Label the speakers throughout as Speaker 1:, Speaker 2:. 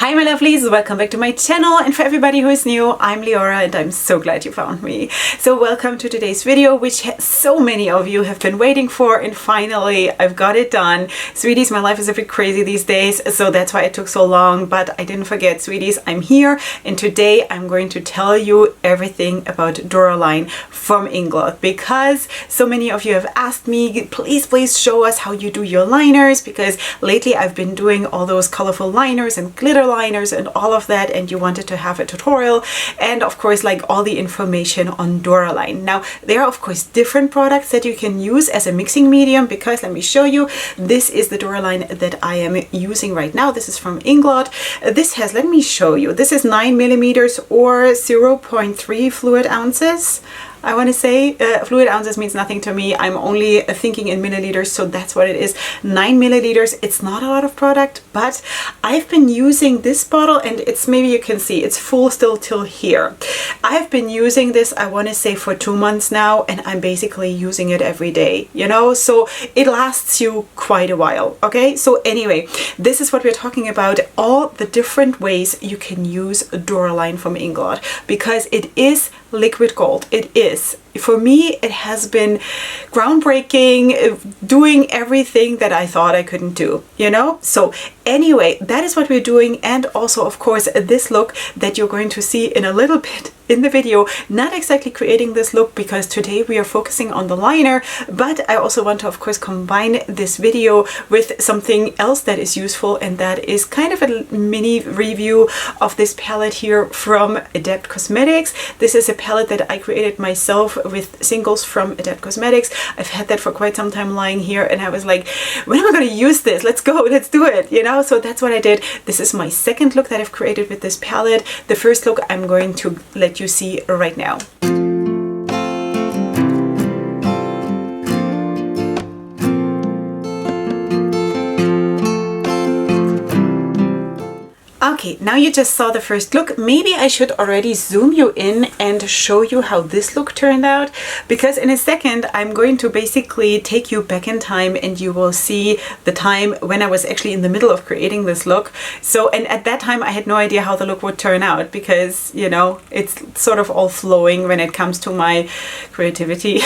Speaker 1: Hi my lovelies, welcome back to my channel, and for everybody who is new, I'm Leorah and I'm so glad you found me. So welcome to today's video, which so many of you have been waiting for, and finally I've got it done. Sweeties, my life is a bit crazy these days, so that's why it took so long, but I didn't forget, sweeties, I'm here and today I'm going to tell you everything about Duraline from Inglot, because so many of you have asked me, please show us how you do your liners, because lately I've been doing all those colorful liners and glitter liners and all of that, and you wanted to have a tutorial and of course like all the information on Duraline. Now there are of course different products that you can use as a mixing medium, because let me show you, this is the Duraline that I am using right now. This is from Inglot. This has, let me show you, this is 9mm or 0.3 fluid ounces. I want to say fluid ounces means nothing to me. I'm only thinking in milliliters, so that's what it is. 9 milliliters. It's not a lot of product, but I've been using this bottle, and it's, maybe you can see, it's full still till here. I've been using this, I want to say, for 2 months now, and I'm basically using it every day, you know, so it lasts you quite a while. Okay, so anyway, this is what we're talking about, all the different ways you can use Duraline from Inglot, because it is liquid gold. It is. For me, it has been groundbreaking, doing everything that I thought I couldn't do, you know? So anyway, that is what we're doing, and also of course this look that you're going to see in a little bit in the video. Not exactly creating this look, because today we are focusing on the liner, but I also want to of course combine this video with something else that is useful, and that is kind of a mini review of this palette here from Adept Cosmetics. This is a palette that I created myself with singles from Adept Cosmetics. I've had that for quite some time lying here, and I was like, when am I going to use this? Let's go, let's do it, you know? So that's what I did. This is my second look that I've created with this palette. The first look I'm going to let you see right now. Okay, now you just saw the first look. Maybe I should already zoom you in and show you how this look turned out, because in a second I'm going to basically take you back in time and you will see the time when I was actually in the middle of creating this look. So, and at that time I had no idea how the look would turn out, because, you know, it's sort of all flowing when it comes to my creativity.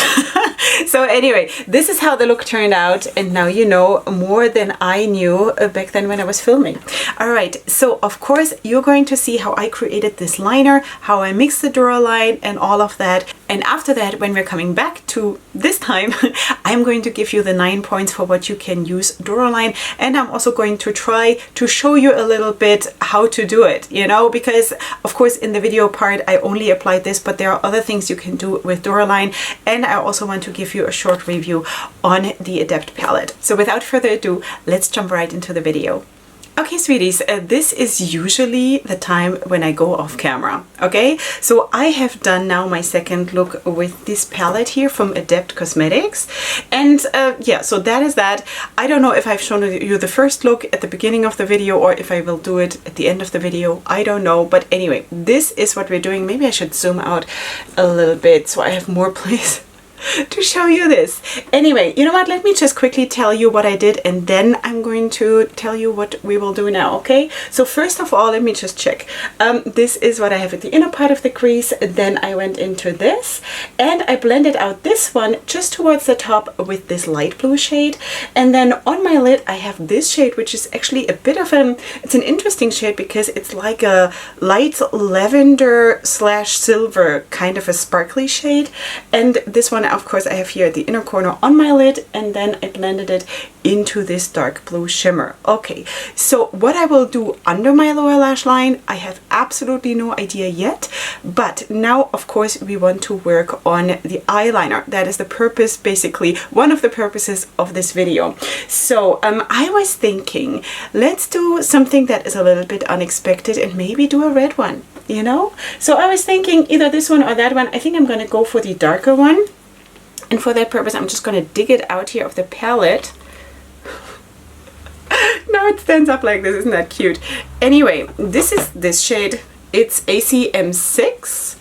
Speaker 1: So anyway, this is how the look turned out, and now you know more than I knew back then when I was filming. Alright, so of course you're going to see how I created this liner, how I mixed the Duraline and all of that. And after that, when we're coming back to this time, I'm going to give you the 9 points for what you can use Duraline, and I'm also going to try to show you a little bit how to do it, you know, because of course in the video part I only applied this, but there are other things you can do with Duraline, and I also want to give you a short review on the Adept palette. So without further ado, let's jump right into the video. Okay, sweeties, this is usually the time when I go off camera, okay? So I have done now my second look with this palette here from Adept Cosmetics, and yeah, so that is that. I don't know if I've shown you the first look at the beginning of the video or if I will do it at the end of the video, I don't know, but anyway, this is what we're doing. Maybe I should zoom out a little bit so I have more place to show you this. Anyway, you know what, let me just quickly tell you what I did, and then I'm going to tell you what we will do now, okay? So first of all, let me just check. This is what I have at the inner part of the crease. Then I went into this and I blended out this one just towards the top with this light blue shade, and then on my lid I have this shade, which is actually a bit of it's an interesting shade because it's like a light lavender slash silver, kind of a sparkly shade. And this one of course I have here at the inner corner on my lid, and then I blended it into this dark blue shimmer. Okay, so what I will do under my lower lash line, I have absolutely no idea yet, but now of course we want to work on the eyeliner. That is the purpose, basically one of the purposes of this video. So I was thinking, let's do something that is a little bit unexpected and maybe do a red one, you know? So I was thinking either this one or that one. I think I'm going to go for the darker one. And for that purpose, I'm just going to dig it out here of the palette. Now it stands up like this, isn't that cute? Anyway, this is this shade. It's ACM6.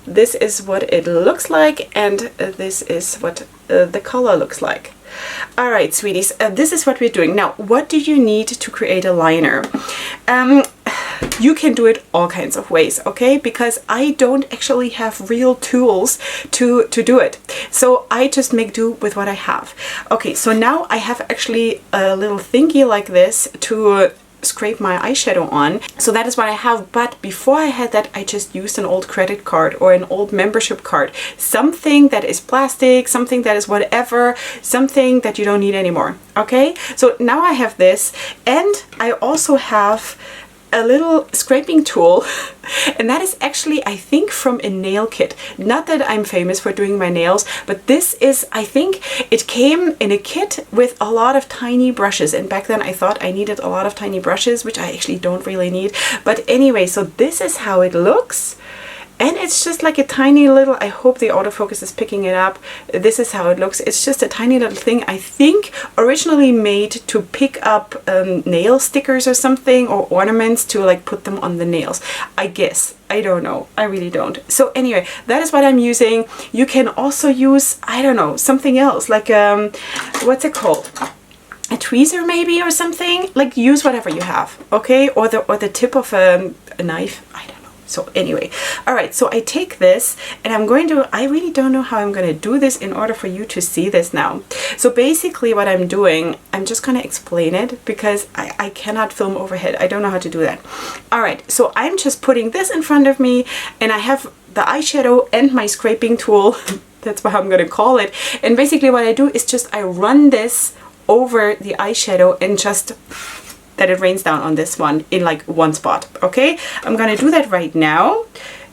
Speaker 1: This is what it looks like, and this is what the color looks like. All right, sweeties, this is what we're doing. Now, what do you need to create a liner? you can do it all kinds of ways, okay? Because I don't actually have real tools to do it. So I just make do with what I have. Okay, so now I have actually a little thingy like this to scrape my eyeshadow on. So that is what I have. But before I had that, I just used an old credit card or an old membership card. Something that is plastic, something that is whatever, something that you don't need anymore. Okay, so now I have this, and I also have a little scraping tool, and that is actually, I think, from a nail kit. Not that I'm famous for doing my nails, but this is, I think it came in a kit with a lot of tiny brushes, and back then I thought I needed a lot of tiny brushes, which I actually don't really need. But anyway, so this is how it looks. And it's just like a tiny little, I hope the autofocus is picking it up. This is how it looks. It's just a tiny little thing, I think originally made to pick up nail stickers or something, or ornaments to like put them on the nails. I guess. I don't know. I really don't. So anyway, that is what I'm using. You can also use, I don't know, something else, like, what's it called? A tweezer maybe, or something. Like, use whatever you have, okay? Or the tip of a knife. I don't know. So anyway, all right, so I take this and I'm going to, I really don't know how I'm going to do this in order for you to see this now. So basically what I'm doing, I'm just going to explain it because I cannot film overhead. I don't know how to do that. All right, so I'm just putting this in front of me, and I have the eyeshadow and my scraping tool. That's what I'm going to call it. And basically what I do is just I run this over the eyeshadow and just that it rains down on this one in like one spot. Okay, I'm gonna do that right now,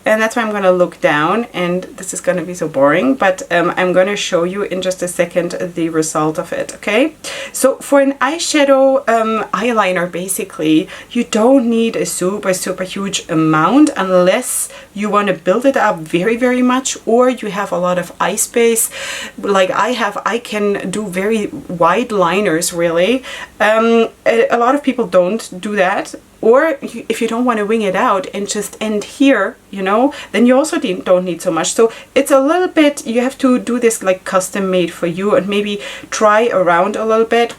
Speaker 1: and that's why I'm gonna look down, and this is gonna be so boring, but I'm gonna show you in just a second the result of it. Okay, so for an eyeshadow eyeliner, basically you don't need a super huge amount unless you want to build it up very much, or you have a lot of eye space like I have. I can do very wide liners, really. A lot of people don't do that. Or if you don't want to wing it out and just end here, you know, then you also don't need so much. So it's a little bit, you have to do this like custom made for you, and maybe try around a little bit.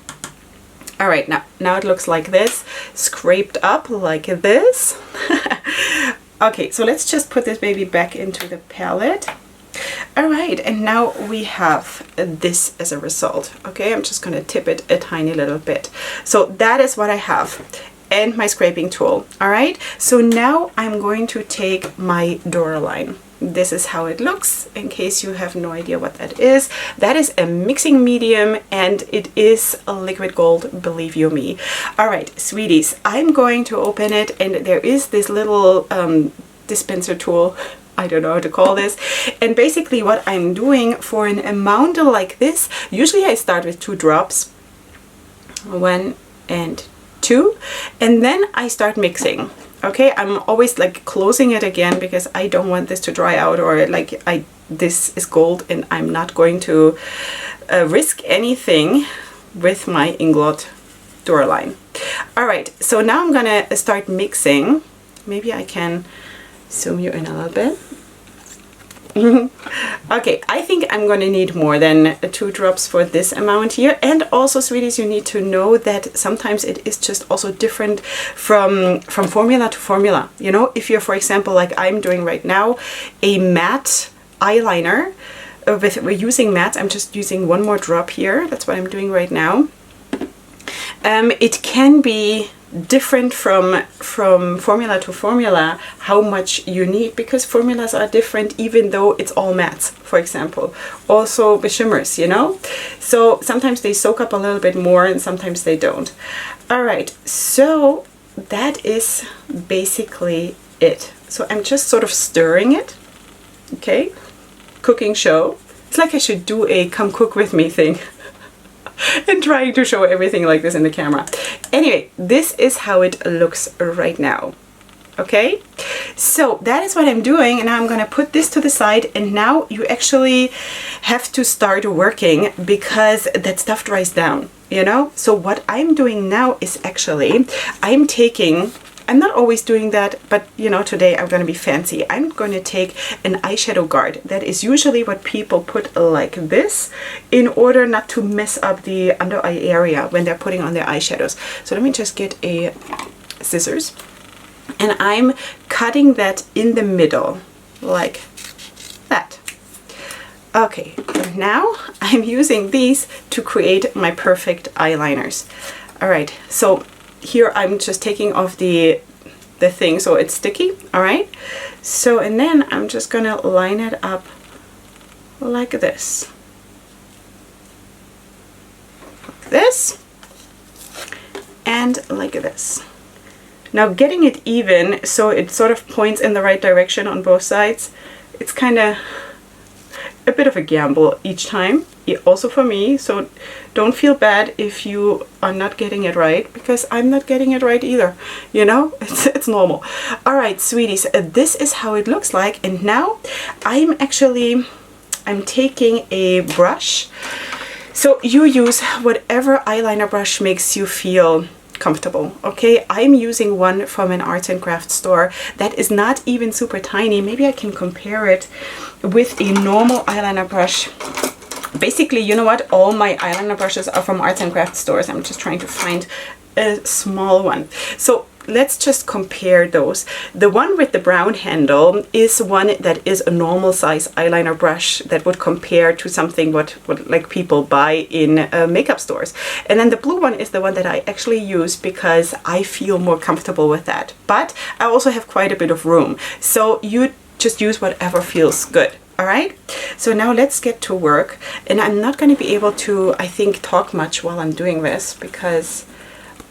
Speaker 1: All right, now it looks like this, scraped up like this. Okay, so let's just put this baby back into the palette. All right, and now we have this as a result. Okay, I'm just going to tip it a tiny little bit. So that is what I have, and my scraping tool. All right, so now I'm going to take my Duraline. This is how it looks, in case you have no idea what that is. That is a mixing medium, and it is a liquid gold, believe you me. All right, sweeties, I'm going to open it, and there is this little dispenser tool. I don't know how to call this. And basically what I'm doing for an amount like this, usually I start with 2 drops, 1 and 2, and then I start mixing. Okay, I'm always like closing it again because I don't want this to dry out, or like this is gold and I'm not going to risk anything with my Inglot Duraline. All right, so now I'm gonna start mixing. Maybe I can zoom you in a little bit. Okay, I think I'm going to need more than 2 drops for this amount here. And also, sweeties, you need to know that sometimes it is just also different from formula to formula. You know, if you're, for example, like I'm doing right now, a matte eyeliner, we're using matte, I'm just using 1 more drop here. That's what I'm doing right now. It can be different from formula to formula how much you need, because formulas are different even though it's all mattes, for example. Also the shimmers, you know, so sometimes they soak up a little bit more and sometimes they don't. All right, so that is basically it. So I'm just sort of stirring it. Okay, cooking show. It's like I should do a come cook with me thing. And trying to show everything like this in the camera. Anyway, this is how it looks right now. Okay, so that is what I'm doing, and now I'm gonna put this to the side, and now you actually have to start working because that stuff dries down, you know. So what I'm doing now is actually I'm not always doing that, but you know, today I'm going to be fancy. I'm going to take an eyeshadow guard. That is usually what people put like this in order not to mess up the under eye area when they're putting on their eyeshadows. So let me just get a scissors, and I'm cutting that in the middle like that. Okay, now I'm using these to create my perfect eyeliners. All right, so here I'm just taking off the thing so it's sticky. All right, so and then I'm just gonna line it up like this, and like this. Now getting it even so it sort of points in the right direction on both sides, it's kind of a bit of a gamble each time, also for me, so don't feel bad if you are not getting it right, because I'm not getting it right either, you know, it's normal. All right, sweeties, this is how it looks like, and now I'm taking a brush. So you use whatever eyeliner brush makes you feel comfortable, okay? I'm using one from an arts and crafts store that is not even super tiny. Maybe I can compare it with a normal eyeliner brush. Basically, you know what? All my eyeliner brushes are from arts and crafts stores. I'm just trying to find a small one. So let's just compare those. The one with the brown handle is one that is a normal size eyeliner brush that would compare to something what like people buy in makeup stores. And then the blue one is the one that I actually use because I feel more comfortable with that. But I also have quite a bit of room. So you just use whatever feels good. All right, so now let's get to work. And I'm not going to be able to, I think, talk much while I'm doing this because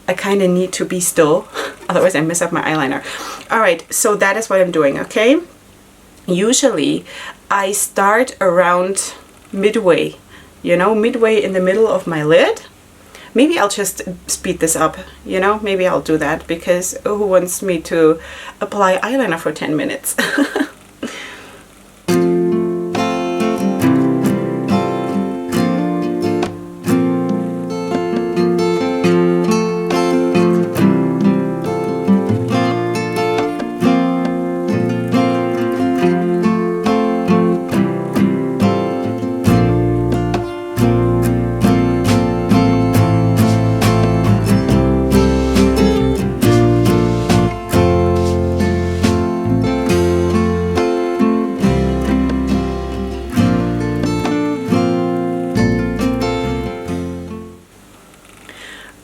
Speaker 1: I kind of need to be still, otherwise I mess up my eyeliner. All right, so that is what I'm doing, okay? Usually I start around midway, you know, midway in the middle of my lid. Maybe I'll just speed this up, you know, maybe I'll do that because who wants me to apply eyeliner for 10 minutes?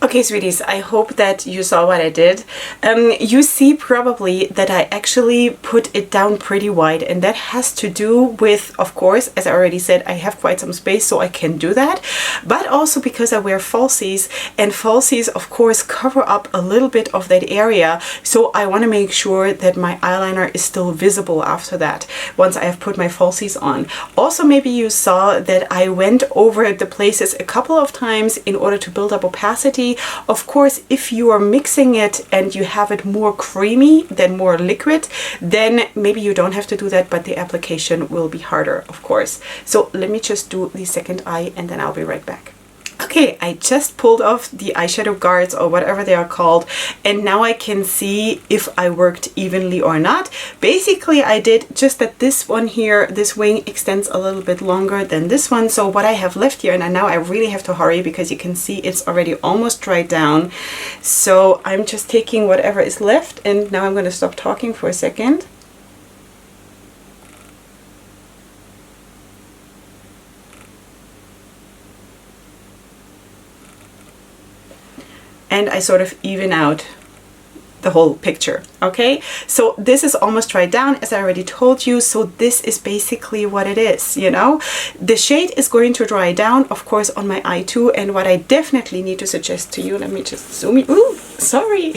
Speaker 1: Okay, sweeties, I hope that you saw what I did. You see probably that I actually put it down pretty wide, and that has to do with, of course, as I already said, I have quite some space so I can do that, but also because I wear falsies, and falsies of course cover up a little bit of that area, so I want to make sure that my eyeliner is still visible after that, once I have put my falsies on. Also, maybe you saw that I went over the places a couple of times in order to build up opacity. Of course, if you are mixing it and you have it more creamy than more liquid, then maybe you don't have to do that, but the application will be harder, of course. So let me just do the second eye and then I'll be right back. Okay, I just pulled off the eyeshadow guards or whatever they are called, and now I can see if I worked evenly or not. Basically, I did just that this one here, this wing extends a little bit longer than this one. So what I have left here, and now I really have to hurry because you can see it's already almost dried down. So I'm just taking whatever is left, and now I'm going to stop talking for a second. And I sort of even out the whole picture. Okay, so this is almost dried down, as I already told you. So this is basically what it is, you know. The shade is going to dry down, of course, on my eye too. And what I definitely need to suggest to you, let me just zoom in. Ooh, sorry.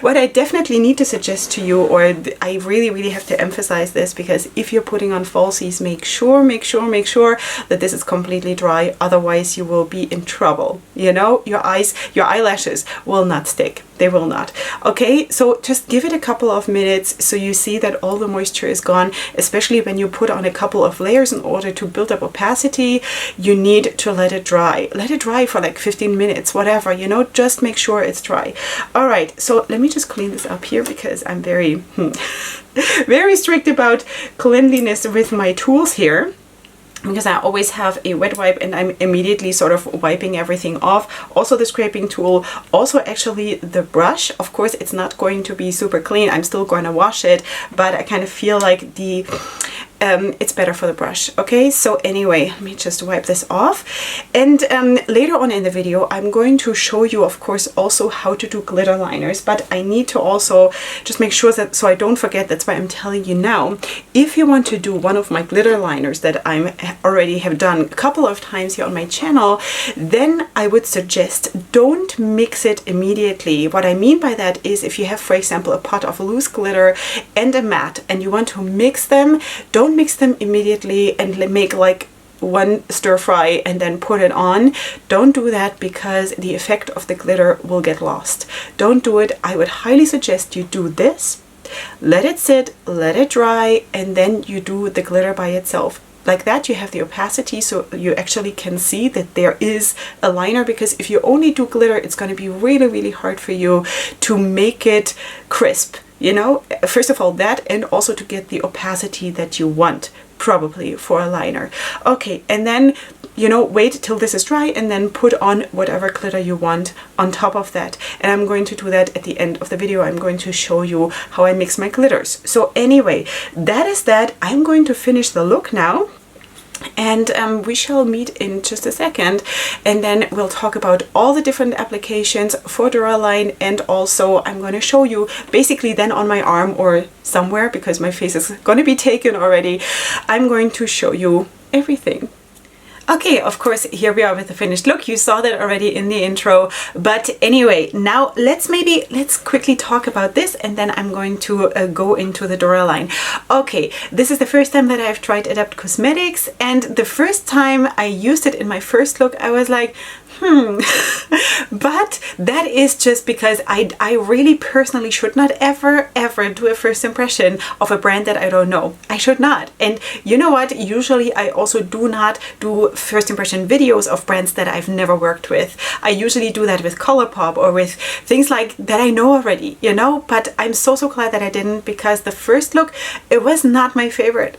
Speaker 1: What I definitely need to suggest to you, or I really have to emphasize this, because if you're putting on falsies, make sure that this is completely dry. Otherwise you will be in trouble, you know. Your eyelashes will not stick. They will not. Okay, so just give it a couple of minutes so you see that all the moisture is gone, especially when you put on a couple of layers in order to build up opacity. You need to let it dry. Let it dry for like 15 minutes, whatever, you know, just make sure it's dry. All right, so let me just clean this up here because I'm very strict about cleanliness with my tools here. because I always have a wet wipe and I'm immediately sort of wiping everything off. Also the scraping tool, also actually the brush. Of course, it's not going to be super clean. I'm still going to wash it, but I kind of feel like the it's better for the brush. Okay, so anyway, let me just wipe this off. And later on in the video, I'm going to show you, of course, also how to do glitter liners, but I need to also just make sure that, so I don't forget, that's why I'm telling you now, if you want to do one of my glitter liners that I already have done a couple of times here on my channel, then I would suggest don't mix it immediately. What I mean by that is if you have, for example, a pot of loose glitter and a matte and you want to mix them, don't mix them immediately and make like one stir fry and then put it on. Don't do that because the effect of the glitter will get lost. Don't do it. I would highly suggest you do this, let it sit, let it dry, and then you do the glitter by itself. Like that you have the opacity, so you actually can see that there is a liner, because if you only do glitter, it's going to be really, really hard for you to make it crisp. You know, first of all that, and also to get the opacity that you want probably for a liner. Okay, and then, you know, wait till this is dry and then put on whatever glitter you want on top of that. And I'm going to do that at the end of the video. I'm going to show you how I mix my glitters. So anyway, that is that. I'm going to finish the look now. And we shall meet in just a second, and then we'll talk about all the different applications for Duraline, and also I'm going to show you basically then on my arm or somewhere, because my face is going to be taken already, I'm going to show you everything. Okay, of course, here we are with the finished look. You saw that already in the intro. But anyway, now let's quickly talk about this, and then I'm going to go into the Duraline. Okay, this is the first time that I've tried Adept Cosmetics, and the first time I used it in my first look, I was like, but that is just because I really personally should not ever do a first impression of a brand that I don't know. I should not. And you know what, usually I also do not do first impression videos of brands that I've never worked with. I usually do that with Colourpop or with things like that I know already, you know. But I'm so glad that I didn't, because the first look, it was not my favorite,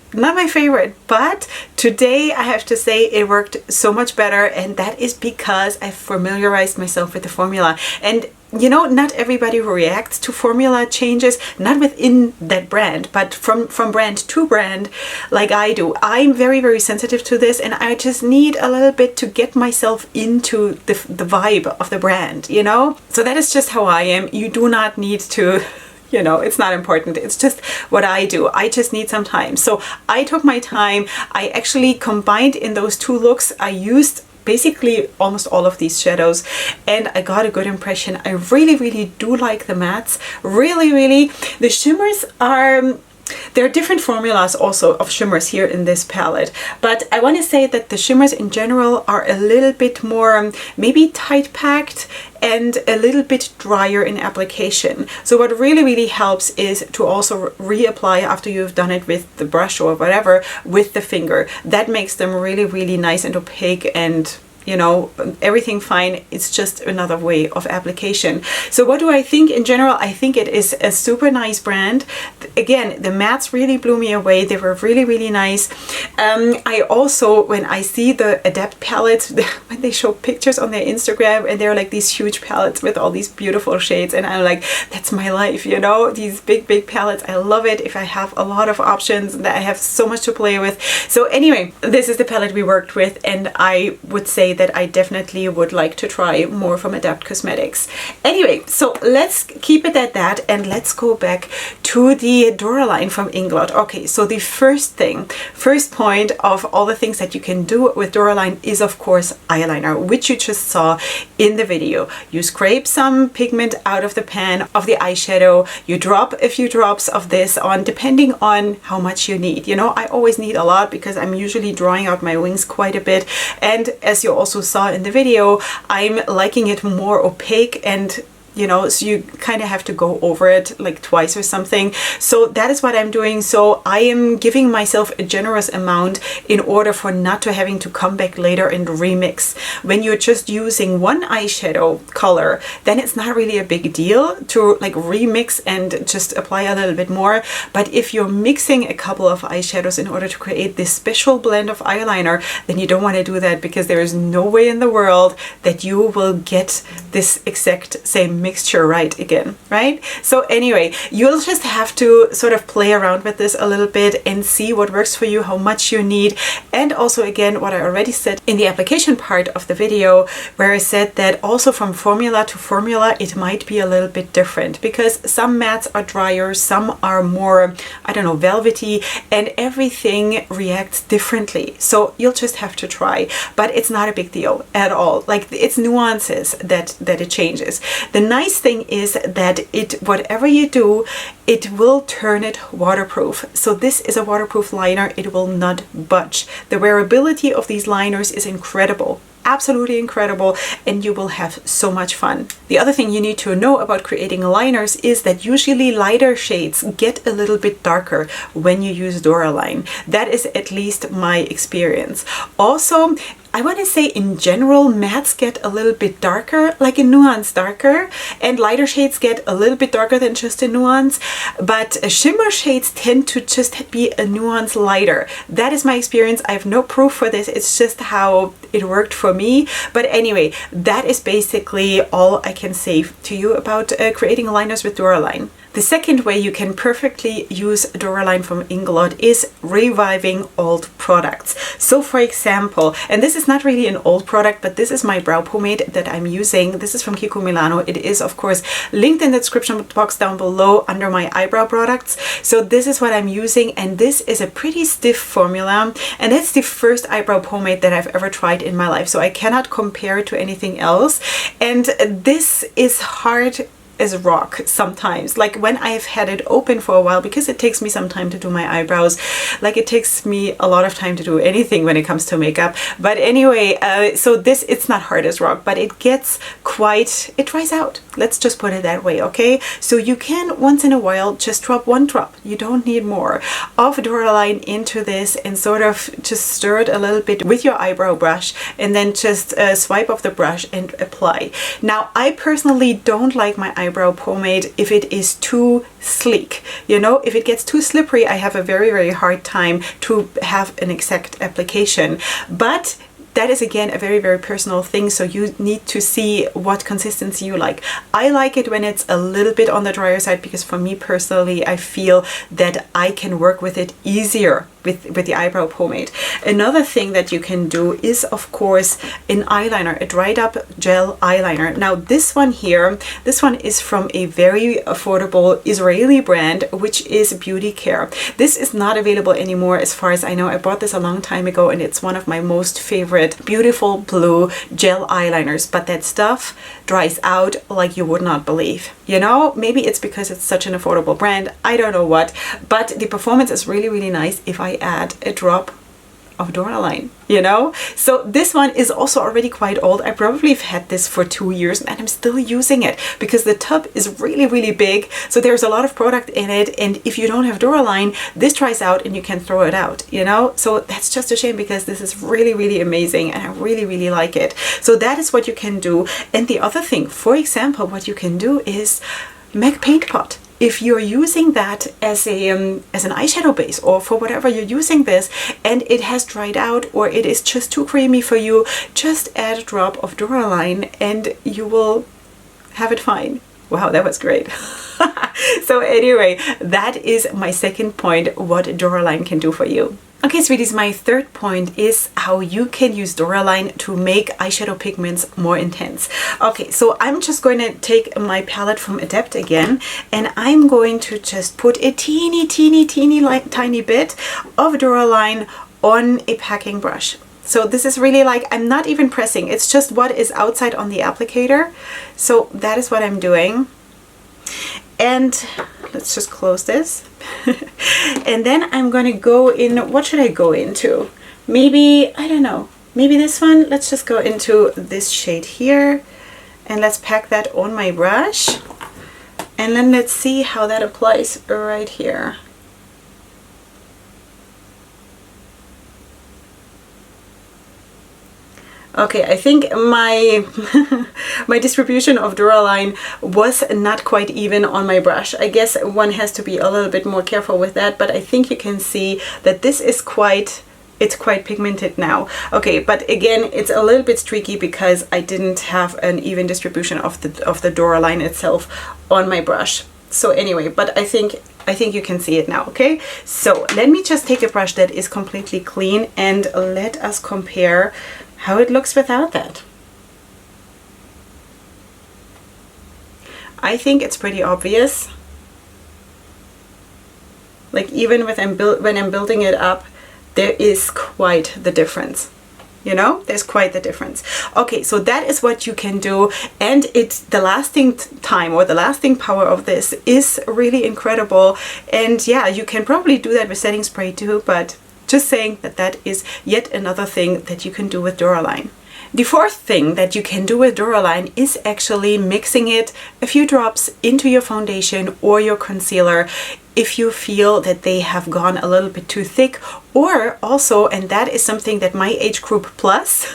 Speaker 1: but today I have to say it worked so much better, and that is because I familiarized myself with the formula. And you know, not everybody who reacts to formula changes, not within that brand, but from brand to brand, like I do. I'm very sensitive to this, and I just need a little bit to get myself into the vibe of the brand, you know? So that is just how I am. You do not need to, you know, it's not important. It's just what I do. I just need some time. So I took my time. I actually combined in those two looks. I used basically almost all of these shadows, and I got a good impression. I really do like the mattes. Really. The shimmers are... There are different formulas also of shimmers here in this palette, but I want to say that the shimmers in general are a little bit more maybe tight packed and a little bit drier in application. So what really helps is to also reapply after you've done it with the brush or whatever with the finger. That makes them really nice and opaque, and you know, everything fine. It's just another way of application. So what do I think in general? I think it is a super nice brand. Again, the mattes really blew me away. They were really nice. I also, when I see the Adept palettes, when they show pictures on their Instagram, and they're like these huge palettes with all these beautiful shades, and I'm like, that's my life, you know, these big palettes. I love it if I have a lot of options, that I have so much to play with. So anyway, this is the palette we worked with, and I would say that I definitely would like to try more from Adept Cosmetics. Anyway, so let's keep it at that, and let's go back to the Duraline from Inglot. Okay, so the first point of all the things that you can do with Duraline is of course eyeliner, which you just saw in the video. You scrape some pigment out of the pan of the eyeshadow, you drop a few drops of this on, depending on how much you need. You know, I always need a lot because I'm usually drawing out my wings quite a bit, and as you also saw in the video, I'm liking it more opaque and you know, so you kind of have to go over it like twice or something. So that is what I'm doing. So I am giving myself a generous amount in order for not to having to come back later and remix. When you're just using one eyeshadow color, then it's not really a big deal to like remix and just apply a little bit more. But if you're mixing a couple of eyeshadows in order to create this special blend of eyeliner, then you don't want to do that, because there is no way in the world that you will get this exact same mixture right again, right? So anyway, you'll just have to sort of play around with this a little bit and see what works for you, how much you need. And also, again, what I already said in the application part of the video, where I said that also from formula to formula it might be a little bit different, because some mattes are drier, some are more, I don't know, velvety, and everything reacts differently. So you'll just have to try, but it's not a big deal at all. Like, it's nuances that it changes. The nice thing is that whatever you do, it will turn it waterproof. So this is a waterproof liner. It will not budge. The wearability of these liners is incredible. Absolutely incredible, and you will have so much fun. The other thing you need to know about creating liners is that usually lighter shades get a little bit darker when you use Duraline. That is at least my experience. Also, I want to say in general, mattes get a little bit darker, like a nuance darker, and lighter shades get a little bit darker than just a nuance, but shimmer shades tend to just be a nuance lighter. That is my experience. I have no proof for this. It's just how it worked for me. But anyway, that is basically all I can say to you about creating liners with Duraline. The second way you can perfectly use Duraline from Inglot is reviving old products. So for example, and this is not really an old product, but this is my brow pomade that I'm using. This is from Kiko Milano. It is, of course, linked in the description box down below under my eyebrow products. So this is what I'm using, and this is a pretty stiff formula, and that's the first eyebrow pomade that I've ever tried in my life. So I cannot compare it to anything else, and this is hard as rock sometimes. Like when I've had it open for a while, because it takes me some time to do my eyebrows, like it takes me a lot of time to do anything when it comes to makeup. But anyway, so this, it's not hard as rock, but it gets quite, it dries out. Let's just put it that way, okay? So you can once in a while just drop one drop, you don't need more, of Duraline into this and sort of just stir it a little bit with your eyebrow brush, and then just swipe off the brush and apply. Now, I personally don't like my eyebrow pomade if it is too sleek. You know, if it gets too slippery, I have a very, very hard time to have an exact application. But that is again a very, very personal thing, so you need to see what consistency you like. I like it when it's a little bit on the drier side, because for me personally, I feel that I can work with it easier with the eyebrow pomade. Another thing that you can do is, of course, an eyeliner, a dried up gel eyeliner. Now this one here, this one is from a very affordable Israeli brand, which is Beauty Care. This is not available anymore as far as I know. I bought this a long time ago, and it's one of my most favorite beautiful blue gel eyeliners, but that stuff dries out like you would not believe. You know, maybe it's because it's such an affordable brand, I don't know what, but the performance is really, really nice if I add a drop of Duraline, you know? So this one is also already quite old. I probably have had this for 2 years and I'm still using it because the tub is really, really big. So there's a lot of product in it. And if you don't have Duraline, this dries out and you can throw it out, you know? So that's just a shame because this is really, really amazing and I really, really like it. So that is what you can do. And the other thing, for example, what you can do is MAC Paint Pot. If you're using that as an eyeshadow base, or for whatever you're using this and it has dried out or it is just too creamy for you, just add a drop of Duraline and you will have it fine. Wow, that was great. So anyway, that is my second point, what Duraline can do for you. Okay, sweeties, my third point is how you can use Duraline to make eyeshadow pigments more intense. Okay, so I'm just going to take my palette from Adept again, and I'm going to just put a teeny tiny bit of Duraline on a packing brush. So this is really like, I'm not even pressing, it's just what is outside on the applicator. So that is what I'm doing. And let's just close this. And then I'm going to go in, what should I go into? Maybe, I don't know, maybe this one. Let's just go into this shade here. And let's pack that on my brush. And then let's see how that applies right here. Okay, I think my my distribution of Duraline was not quite even on my brush. I guess one has to be a little bit more careful with that, but I think you can see that this is it's quite pigmented now. Okay, but again, it's a little bit streaky because I didn't have an even distribution of the Duraline itself on my brush. So anyway, but I think you can see it now, okay? So let me just take a brush that is completely clean and let us compare how it looks without that. I think it's pretty obvious. Like even when I'm building it up, there is quite the difference. You know, there's quite the difference. Okay, so that is what you can do, and the lasting time or the lasting power of this is really incredible. And yeah, you can probably do that with setting spray too, but just saying that is yet another thing that you can do with Duraline. The fourth thing that you can do with Duraline is actually mixing it a few drops into your foundation or your concealer if you feel that they have gone a little bit too thick, or also, and that is something that my age group plus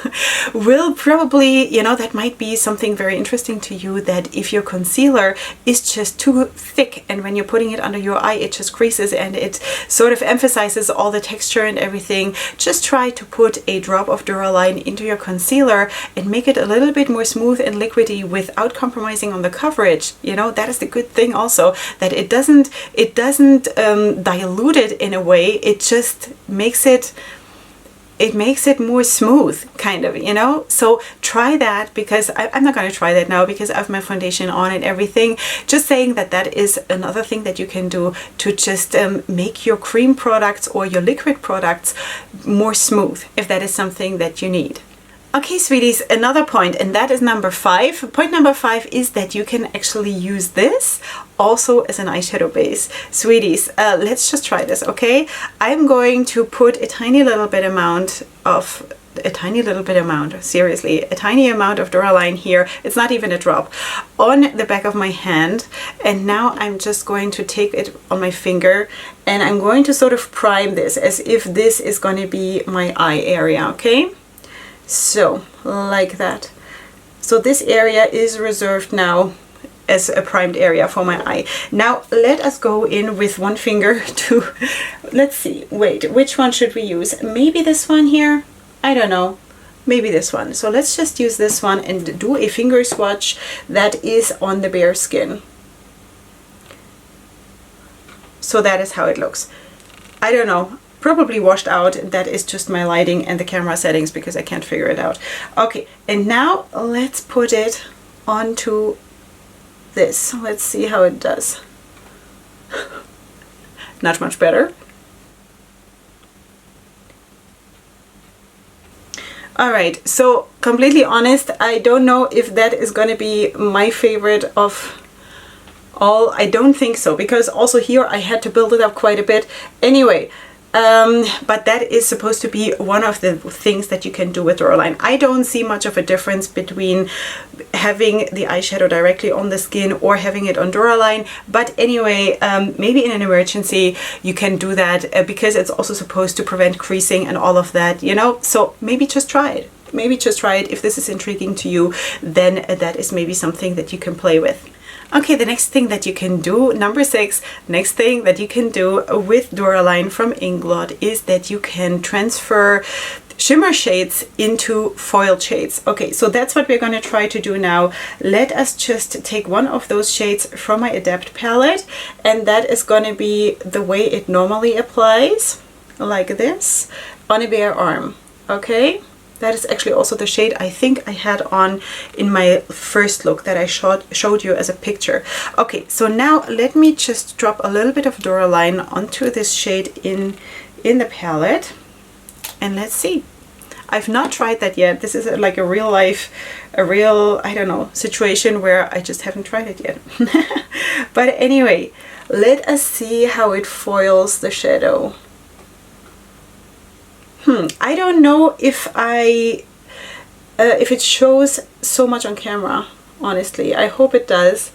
Speaker 1: will probably, you know, that might be something very interesting to you, that if your concealer is just too thick and when you're putting it under your eye it just creases and it sort of emphasizes all the texture and everything, just try to put a drop of Duraline into your concealer and make it a little bit more smooth and liquidy without compromising on the coverage. You know, that is the good thing also, that it doesn't dilute it in a way, it just makes it more smooth, kind of, you know. So try that, because I'm not going to try that now because I have my foundation on and everything. Just saying that is another thing that you can do to just make your cream products or your liquid products more smooth, if that is something that you need. Okay, sweeties, another point, and that is number 5. Point number 5 is that you can actually use this also as an eyeshadow base. Sweeties, let's just try this, okay? I'm going to put a tiny little amount of Duraline here, it's not even a drop, on the back of my hand, and now I'm just going to take it on my finger and I'm going to sort of prime this as if this is going to be my eye area, okay? So, like that. So this area is reserved now as a primed area for my eye. Now let us go in with one finger to, let's see, wait, which one should we use? Maybe this one here? I don't know. Maybe this one. So let's just use this one and do a finger swatch that is on the bare skin. So that is how it looks. I don't know. Probably washed out. That is just my lighting and the camera settings because I can't figure it out. Okay, and now let's put it onto this. Let's see how it does. Not much better. Alright, so completely honest, I don't know if that is going to be my favorite of all. I don't think so, because also here I had to build it up quite a bit. Anyway, but that is supposed to be one of the things that you can do with Duraline. I don't see much of a difference between having the eyeshadow directly on the skin or having it on Duraline, but anyway, maybe in an emergency you can do that because it's also supposed to prevent creasing and all of that, you know. So maybe just try it. Maybe just try it. If this is intriguing to you, then that is maybe something that you can play with. Okay, the next thing that you can do, number 6, next thing that you can do with Duraline from Inglot is that you can transfer shimmer shades into foil shades. Okay, so that's what we're going to try to do now. Let us just take one of those shades from my Adept palette, and that is going to be the way it normally applies, like this, on a bare arm. Okay? That is actually also the shade I think I had on in my first look that I showed you as a picture. Okay, so now let me just drop a little bit of Duraline onto this shade in the palette, and let's see. I've not tried that yet. This is like a real life, I don't know, situation where I just haven't tried it yet. But anyway, let us see how it foils the shadow. I don't know if it shows so much on camera. honestly. I hope it does.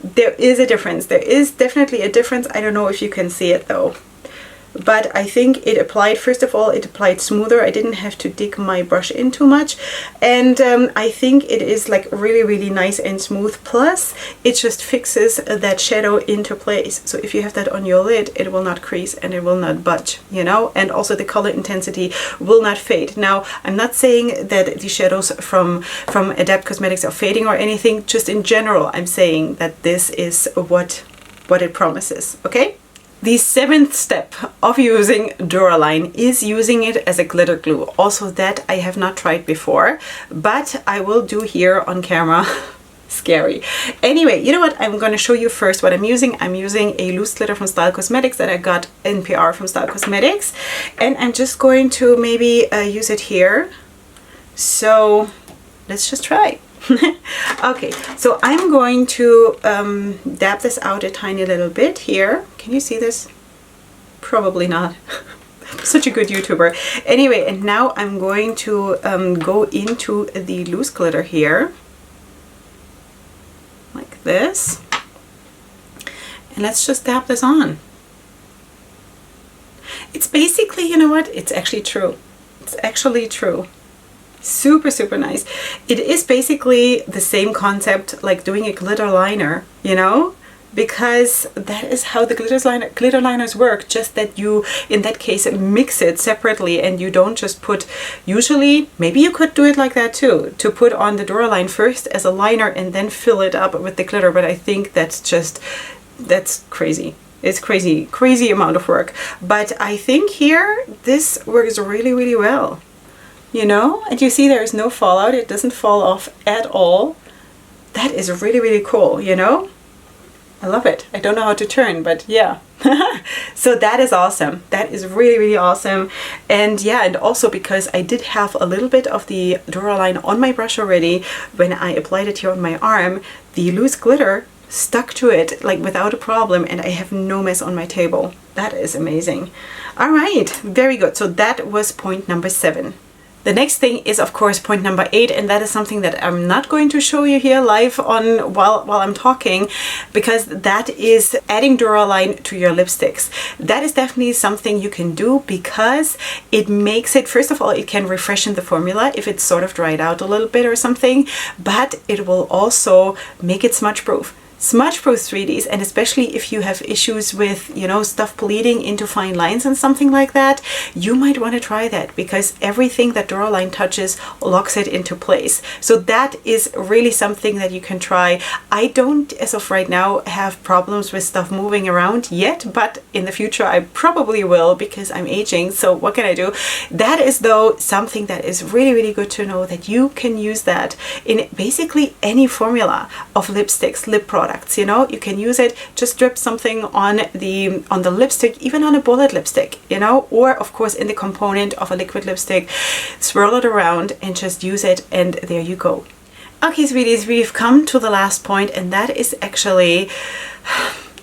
Speaker 1: There is a difference. There is definitely a difference. I don't know if you can see it though. But I think it applied, first of all, it applied smoother. I didn't have to dig my brush in too much. And I think it is like really, really nice and smooth. Plus, it just fixes that shadow into place. So if you have that on your lid, it will not crease and it will not budge, you know? And also the color intensity will not fade. Now, I'm not saying that the shadows from Adept Cosmetics are fading or anything. Just in general, I'm saying that this is what it promises, okay? The 7th step of using Duraline is using it as a glitter glue. Also that I have not tried before, but I will do here on camera. Scary. Anyway, you know what? I'm going to show you first what I'm using. I'm using a loose glitter from Style Cosmetics that I got in PR from Style Cosmetics. And I'm just going to maybe use it here. So let's just try. Okay, so I'm going to dab this out a tiny little bit here. Can you see this? Probably not. Such a good YouTuber. Anyway, and now I'm going to go into the loose glitter here. Like this. And let's just dab this on. It's basically, you know what? It's actually true. It's actually true. Super, super nice. It is basically the same concept like doing a glitter liner, you know, because that is how the glitter liners work, just that you, in that case, mix it separately and you don't just put, usually, maybe you could do it like that too, to put on the Duraline first as a liner and then fill it up with the glitter, but I think that's crazy. It's crazy amount of work. But I think here, this works really, really well. You know, and you see there is no fallout. It doesn't fall off at all. That is really, really cool, you know? I love it. I don't know how to turn, but yeah. So that is awesome. That is really, really awesome. And yeah, and also because I did have a little bit of the Duraline on my brush already when I applied it here on my arm, the loose glitter stuck to it like without a problem and I have no mess on my table. That is amazing. All right, very good. So that was point number 7. The next thing is, of course, point number 8, and that is something that I'm not going to show you here live on while I'm talking, because that is adding Duraline to your lipsticks. That is definitely something you can do because it makes it, first of all, it can refreshen the formula if it's sort of dried out a little bit or something, but it will also make it smudge proof. Smudge proof 3Ds, and especially if you have issues with, you know, stuff bleeding into fine lines and something like that, you might want to try that because everything that Duraline touches locks it into place. So that is really something that you can try. I don't, as of right now, have problems with stuff moving around yet, but in the future I probably will because I'm aging. So what can I do? That is though something that is really, really good to know, that you can use that in basically any formula of lipsticks, lip products. You know, you can use it, just drip something on the lipstick, even on a bullet lipstick, you know, or of course in the component of a liquid lipstick, swirl it around and just use it, and there you go. Okay, sweeties, we've come to the last point, and that is actually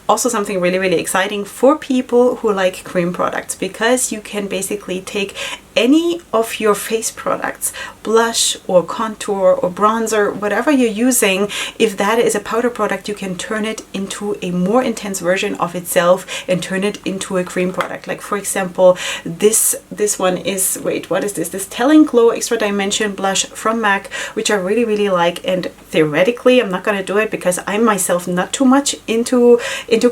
Speaker 1: also something really, really exciting for people who like cream products, because you can basically take any of your face products, blush or contour or bronzer, whatever you're using, if that is a powder product, you can turn it into a more intense version of itself and turn it into a cream product. Like for example, this one is, wait, what is this? This Telling Glow Extra Dimension blush from MAC, which I really, really like. And theoretically, I'm not going to do it because I'm myself not too much into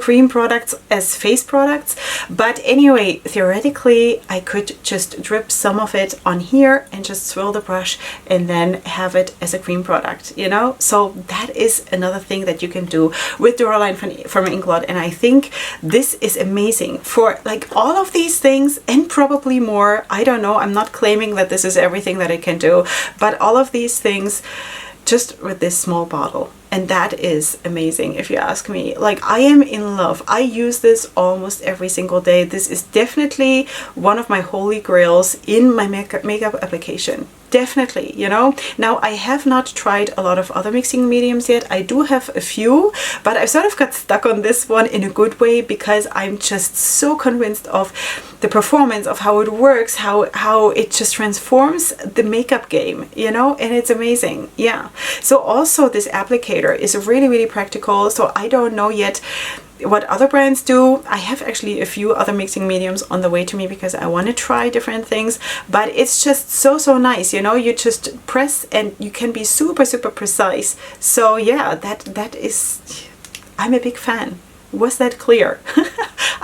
Speaker 1: cream products as face products. But anyway, theoretically, I could just drip some of it on here and just swirl the brush and then have it as a cream product, you know? So that is another thing that you can do with Duraline from Inglot, and I think this is amazing for like all of these things and probably more. I don't know, I'm not claiming that this is everything that it can do, but all of these things just with this small bottle. And that is amazing if you ask me. Like, I am in love. I use this almost every single day. This is definitely one of my holy grails in my makeup application. Definitely, you know. Now, I have not tried a lot of other mixing mediums yet. I do have a few, but I sort of got stuck on this one in a good way because I'm just so convinced of the performance, of how it works, how it just transforms the makeup game, you know, and it's amazing. Yeah. So also this applicator is really, really practical. So I don't know yet what other brands do. I have actually a few other mixing mediums on the way to me because I want to try different things, but it's just so nice, you know. You just press and you can be super precise. So yeah, that is, I'm a big fan. Was that clear?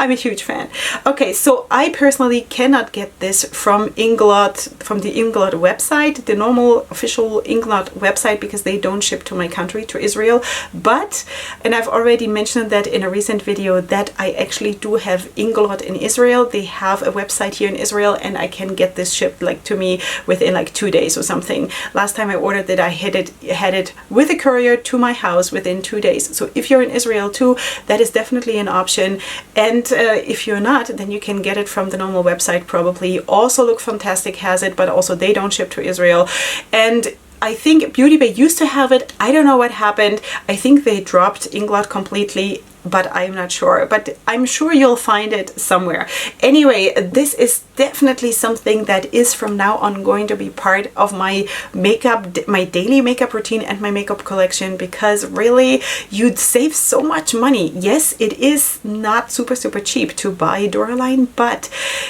Speaker 1: I'm a huge fan. Okay, so I personally cannot get this from Inglot, from the Inglot website, the normal official Inglot website, because they don't ship to my country, to Israel. But, and I've already mentioned that in a recent video, that I actually do have Inglot in Israel. They have a website here in Israel, and I can get this shipped like to me within like 2 days or something. Last time I ordered it, I had it with a courier to my house within 2 days. So if you're in Israel too, that is definitely an option. And if you're not, then you can get it from the normal website probably. Also Look Fantastic has it, but also they don't ship to Israel. And I think Beauty Bay used to have it. I don't know what happened. I think they dropped Inglot completely, but I'm not sure. But I'm sure you'll find it somewhere. Anyway, this is definitely something that is from now on going to be part of my makeup, my daily makeup routine and my makeup collection, because really you'd save so much money. Yes, it is not super cheap to buy Duraline, but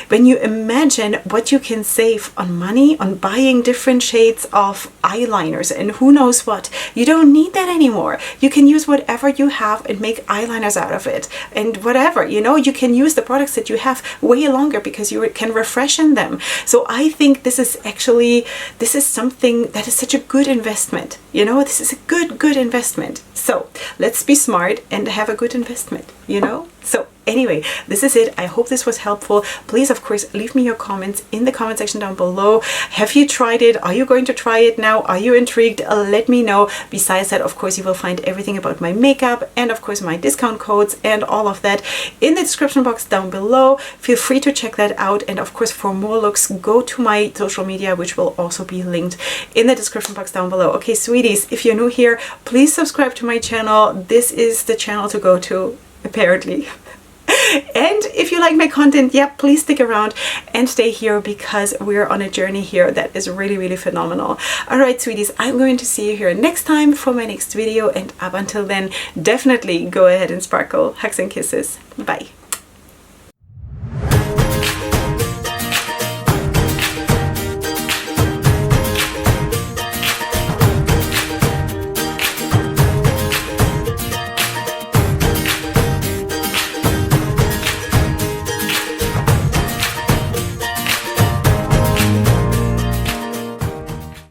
Speaker 1: when you imagine what you can save on money on buying different shades of eyeliners and who knows what, you don't need that anymore. You can use whatever you have and make eyeliners out of it, and whatever, you know, you can use the products that you have way longer because you can refreshen them. So I think this is actually, this is something that is such a good investment, you know. This is a good investment. So let's be smart and have a good investment, you know. So anyway, this is it. I hope this was helpful. Please, of course, leave me your comments in the comment section down below. Have you tried it? Are you going to try it now? Are you intrigued? Let me know. Besides that, of course, you will find everything about my makeup and, of course, my discount codes and all of that in the description box down below. Feel free to check that out. And, of course, for more looks, go to my social media, which will also be linked in the description box down below. Okay, sweeties, if you're new here, please subscribe to my channel. This is the channel to go to, apparently. And if you like my content, yeah, please stick around and stay here because we're on a journey here that is really phenomenal. All right, sweeties, I'm going to see you here next time for my next video. And up until then, definitely go ahead and sparkle. Hugs and kisses. Bye.